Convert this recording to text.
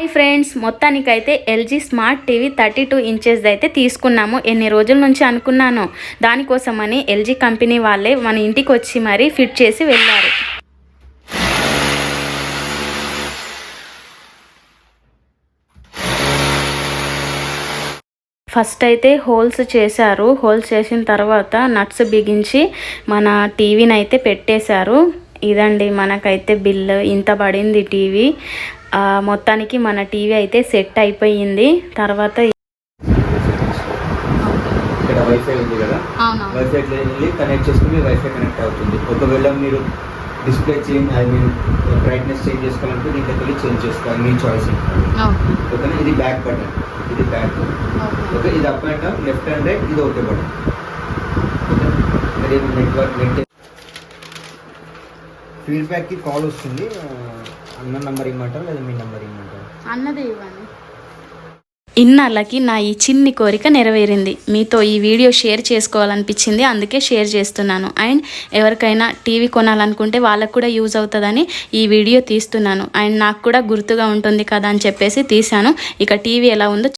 Hi friends, మొత్తానికైతే LG smart TV 32 inches అయితే తీసుకున్నాము. ఎన్ని రోజుల నుంచి అనుకున్నాను. దానికోసమని ఎల్జీ కంపెనీ వాళ్ళే మన ఇంటికి వచ్చి మరీ ఫిట్ చేసి వెళ్ళారు. ఫస్ట్ అయితే హోల్స్ చేశారు. హోల్స్ చేసిన తర్వాత నట్స్ బిగించి మన టీవీని అయితే పెట్టేశారు. ఇదండి మనకైతే బిల్లు ఇంత పడింది టీవీ. మొత్తానికి మన టీవీ అయితే సెట్ అయిపోయింది. తర్వాత ఇక్కడ వైఫై ఉంది కదా, వైఫై వెళ్ళి కనెక్ట్ చేసుకుని వైఫై కనెక్ట్ అవుతుంది. ఒకవేళ మీరు డిస్ప్లే చేంజ్ బ్రైట్నెస్ చేంజ్ చేసుకోవాలంటే దీంట్లోకి వెళ్ళి చేంజ్ చేసుకోవాలి, మీ చాయిస్. ఓకేనా, ఇది బ్యాక్ బటన్, ఇది బ్యాక్. ఓకే, ఇది up and down, left and right, ఇది ఓకే బటన్. ఓకే, నెట్వర్క్ ఫీడ్బ్యాక్కి కాల్ వస్తుంది. అన్న నంబర్ ఇమ్మంటారు లేదా మీ నంబర్ ఇమ్మంటారు? అన్నదే ఇవ్వండి. ఇన్నాళ్ళకి నా ఈ చిన్ని కోరిక నెరవేరింది. మీతో ఈ వీడియో షేర్ చేసుకోవాలనిపించింది, అందుకే షేర్ చేస్తున్నాను. అండ్ ఎవరికైనా టీవీ కొనాలనుకుంటే వాళ్ళకు కూడా యూజ్ అవుతుందని ఈ వీడియో తీస్తున్నాను. అండ్ నాకు కూడా గుర్తుగా ఉంటుంది కదా అని చెప్పేసి తీశాను. ఇక టీవీ ఎలా ఉందో